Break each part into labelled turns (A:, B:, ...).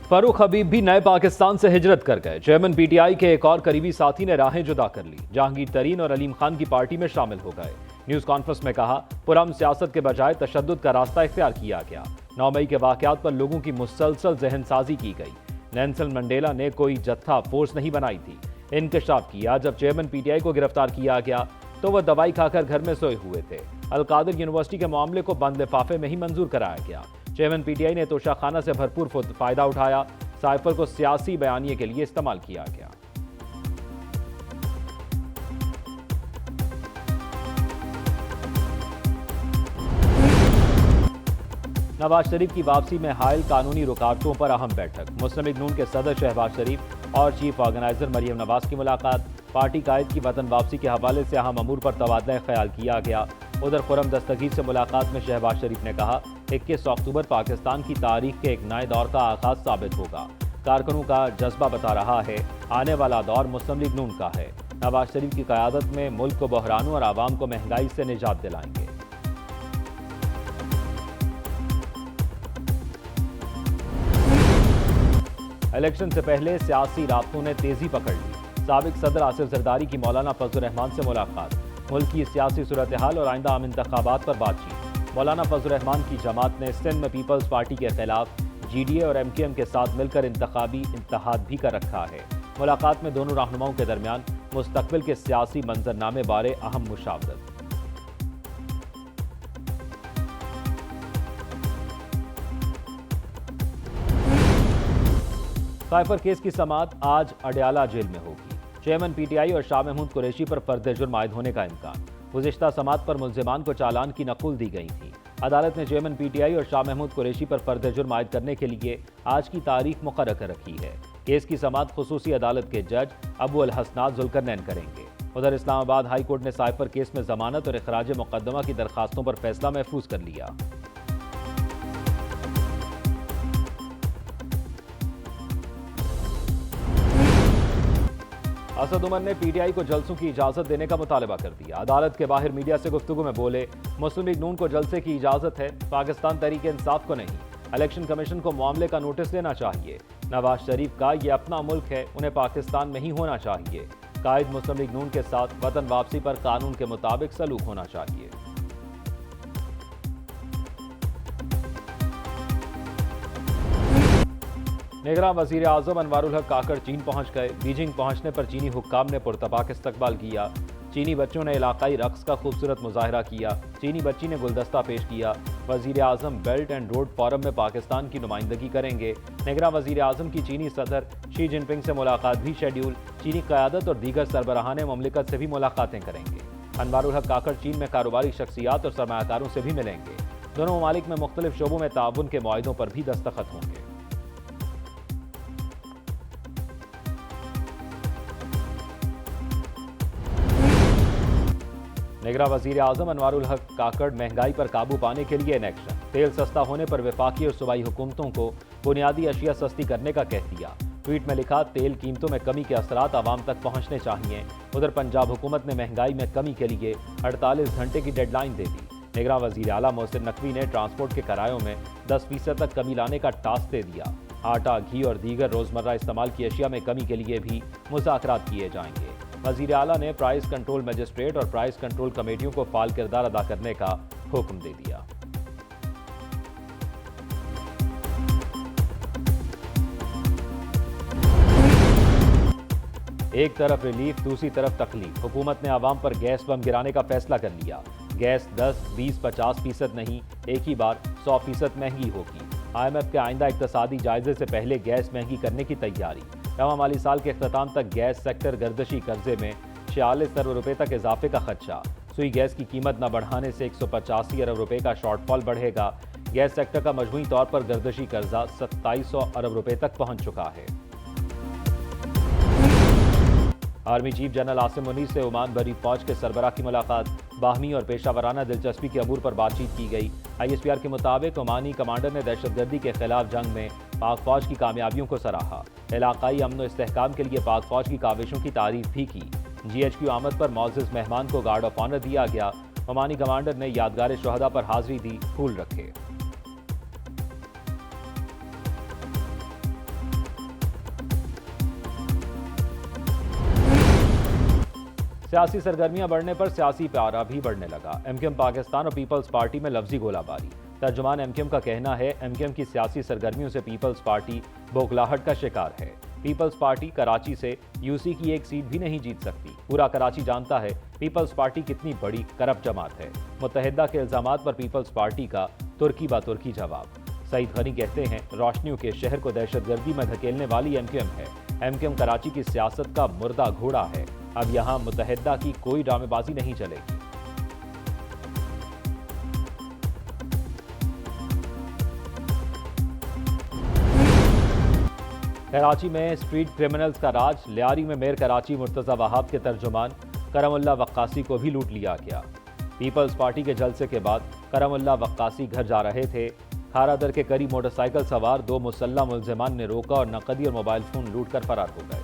A: फारूक हबीब भी नए पाकिस्तान से हिजरत कर गए। चेयरमैन पीटीआई के एक और करीबी साथी ने राहें जुदा कर ली। जहांगीर तरीन और अलीम खान की पार्टी में शामिल हो गए। न्यूज कॉन्फ्रेंस में कहा, पुरअमन सियासत के बजाय तशद्दुद का रास्ता इख्तियार किया गया। 9 मई के वाकयात पर लोगों की मुसलसल जहनसाजी की गई। नेल्सन मंडेला ने कोई जत्था फोर्स नहीं बनाई थी। इंकशाफ किया, जब चेयरमैन पीटीआई को गिरफ्तार किया गया तो वह दवाई खाकर घर में सोए हुए थे। अलकादिर यूनिवर्सिटी के मामले को बंद लिफाफे में ही मंजूर कराया गया। चेयरमैन पीटीआई ने तोशाखाना से भरपूर फायदा उठाया। साइफर को सियासी बयानिए के लिए इस्तेमाल किया गया। नवाज शरीफ की वापसी में हायल कानूनी रुकावटों पर अहम बैठक। मुस्लिम लीग नून के सदर शहबाज शरीफ और चीफ ऑर्गेनाइजर मरियम नवाज की मुलाकात। पार्टी कायद की वतन वापसी के हवाले से अहम अमूर पर तबादला ख्याल किया गया। उधर खुर्रम दस्तगीर से मुलाकात में शहबाज शरीफ ने कहा, 21 अक्टूबर पाकिस्तान की तारीख के एक नए दौर का आगाज साबित होगा। कारकुनों का जज्बा बता रहा है, आने वाला दौर मुस्लिम लीग नून का है। नवाज शरीफ की क़यादत में मुल्क को बहरानों और आवाम को महंगाई से निजात दिलाएंगे। इलेक्शन से पहले सियासी राब्तों ने तेजी पकड़ ली। साबिक सदर आसिफ जरदारी की मौलाना फजल रहमान से मुलाकात। मुल्क की सियासी सूरत हाल और आइंदा आम इंतखाबात पर बातचीत। मौलाना फजल रहमान की जमात ने सिंध में पीपल्स पार्टी के खिलाफ जीडीए और एमकेएम के साथ मिलकर इंतखाबी इत्तेहाद भी कर रखा है। मुलाकात में दोनों रहनुमाओं के दरमियान मुस्तकबिल के सियासी मंजरनामे बारे अहम मुशावरत। साइफर केस की समाअत आज अडयाला जेल में होगी। चेयरमैन पीटीआई और शाह महमूद कुरैशी पर फर्द जुर्म आयद होने का इम्कान। गुज़िश्ता समाअत पर मुल्जिमान को चालान की नकुल दी गई थी। अदालत ने चेयरमैन पीटीआई और शाह महमूद कुरैशी पर फर्द जुर्म आयद करने के लिए आज की तारीख मुकर्रर कर रखी है। केस की समाअत खुसूसी अदालत के जज अबू अल हसनात जुल्करनैन करेंगे। उधर इस्लामाबाद हाई कोर्ट ने साइफर केस में जमानत और इखराज मुकदमा की दरखास्तों पर फैसला महफूज कर लिया। असद उमर ने पीटीआई को जलसों की इजाजत देने का मुतालबा कर दिया। अदालत के बाहर मीडिया से गुफ्तगू में बोले, मुस्लिम लीग नून को जलसे की इजाजत है, पाकिस्तान तहरीक इंसाफ को नहीं। इलेक्शन कमीशन को मामले का नोटिस देना चाहिए। नवाज शरीफ का ये अपना मुल्क है, उन्हें पाकिस्तान में ही होना चाहिए। कायद मुस्लिम लीग नून के साथ वतन वापसी पर कानून के मुताबिक सलूक होना चाहिए। निगरान वजीर आजम अनवारुल हक काकड़ चीन पहुंच गए। बीजिंग पहुंचने पर चीनी हुक्काम ने पुरतबाक इस्तकबाल किया। चीनी बच्चों ने इलाकाई रक्स का खूबसूरत मुजाहरा किया। चीनी बच्ची ने गुलदस्ता पेश किया। वजीर आजम बेल्ट एंड रोड फोरम में पाकिस्तान की नुमाइंदगी करेंगे। निगरान वजीर आजम की चीनी सदर शी जिनपिंग से मुलाकात भी शेड्यूल। चीनी क़यादत और दीगर सरबराहान मुमलिकत से भी मुलाकातें करेंगे। अनवारुल हक काकड़ चीन में कारोबारी शख्सियात और सरमायाकारों से भी मिलेंगे। दोनों ममालिक में मुख्तलिफ शोबों में ताउन के मुआहिदों पर भी दस्तखत होंगे। निगरान वजीर आजम अनवारुल हक काकड़ महंगाई पर काबू पाने के लिए इन एक्शन। तेल सस्ता होने पर वफाकी और सूबाई हुकूमतों को बुनियादी अशिया सस्ती करने का कह दिया। ट्वीट में लिखा, तेल कीमतों में कमी के असरात आवाम तक पहुंचने चाहिए। उधर पंजाब हुकूमत ने महंगाई में कमी के लिए 48 घंटे की डेडलाइन दे दी। निगरान वजीर आला मोहसिन नकवी ने ट्रांसपोर्ट के किरायों में 10% तक कमी लाने का टास्क दे दिया। आटा, घी और दीगर रोजमर्रा इस्तेमाल की अशिया में कमी के लिए भी मुज़ाकरात किए जाएंगे। वजीर आला ने प्राइस कंट्रोल मजिस्ट्रेट और प्राइस कंट्रोल कमेटियों को फाल किरदार अदा करने का हुक्म दे दिया। एक तरफ रिलीफ, दूसरी तरफ तकलीफ। हुकूमत ने आवाम पर गैस बम गिराने का फैसला कर लिया। गैस 10, 20, 50% नहीं, एक ही बार 100% महंगी होगी। IMF के आइंदा इक्तसादी जायजे से पहले गैस महंगी करने की तैयारी। रवा माली साल के अख्ताम तक गैस सेक्टर गर्दशी कर्जे में 46 अरब रुपए तक इजाफे का खदशा। सुई गैस की कीमत न बढ़ाने से 185 अरब रुपए का शॉर्टफॉल बढ़ेगा। गैस सेक्टर का मजमूई तौर पर गर्दशी कर्जा 2700 अरब रुपए तक पहुंच चुका है। Army chief general Asim Munir से ओमान बरी फौज के सरबराह की मुलाकात। बाहमी और पेशावराना दिलचस्पी के अबूर पर बातचीत की गई। ISPR के मुताबिक ओमानी कमांडर ने दहशतगर्दी के खिलाफ जंग में पाक फौज की कामयाबियों को सराहा। इलाकाई अमन व इस्तेहकाम के लिए पाक फौज की काविशों की तारीफ भी की। GHQ आमद पर मौजूद मेहमान को गार्ड ऑफ ऑनर दिया गया। ओमानी कमांडर ने यादगार शोहदा पर हाजिरी दी, फूल रखे। सियासी सरगर्मियां बढ़ने पर सियासी पारा भी बढ़ने लगा। एमक्यूएम पाकिस्तान और पीपल्स पार्टी में लफ्जी गोलाबारी। तर्जुमान एमक्यूएम का कहना है एमक्यूएम की सियासी सरगर्मियों से पीपल्स पार्टी बौखलाहट का शिकार है। पीपल्स पार्टी कराची से यूसी की एक सीट भी नहीं जीत सकती। पूरा कराची जानता है पीपल्स पार्टी कितनी बड़ी करप्ट जमात है। मुत्तहिदा के इल्जामात पर पीपल्स पार्टी का तुर्की बा तुर्की जवाब। सईद गनी कहते हैं रोशनियों के शहर को दहशतगर्दी में धकेलने वाली एमक्यूएम है। एमक्यूएम कराची की सियासत का मुर्दा घोड़ा है। अब यहां मुत्तहिदा की कोई ड्रामेबाजी नहीं चलेगी। कराची में स्ट्रीट क्रिमिनल्स का राज। लियारी में मेयर कराची मुर्तजा वहाब के तर्जुमान करमुल्ला वक्कासी को भी लूट लिया गया। पीपल्स पार्टी के जलसे के बाद करमुल्ला वक्कासी घर जा रहे थे। खारादर के करीब मोटरसाइकिल सवार 2 मुसल्लह मुल्जिमान ने रोका और नकदी और मोबाइल फोन लूटकर फरार हो गए।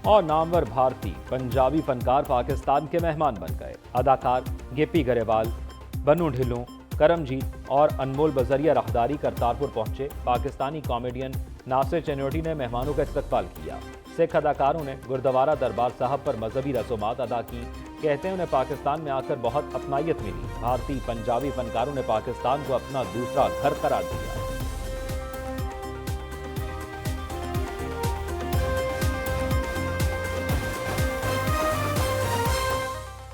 A: और नामवर भारती पंजाबी फनकार पाकिस्तान के मेहमान बन गए। अदाकार गिप्पी गरेवाल, बनू ढिल्लों, करमजीत और अनमोल बजरिया राहदारी करतारपुर पहुंचे। पाकिस्तानी कॉमेडियन नासिर चन्योटी ने मेहमानों का इस्तकबाल किया। सिख अदाकारों ने गुरुद्वारा दरबार साहब पर मजहबी रसूमात अदा की। कहते हैं उन्हें पाकिस्तान में आकर बहुत अपनायत मिली। भारतीय पंजाबी फनकारों ने पाकिस्तान को अपना दूसरा घर करार दिया।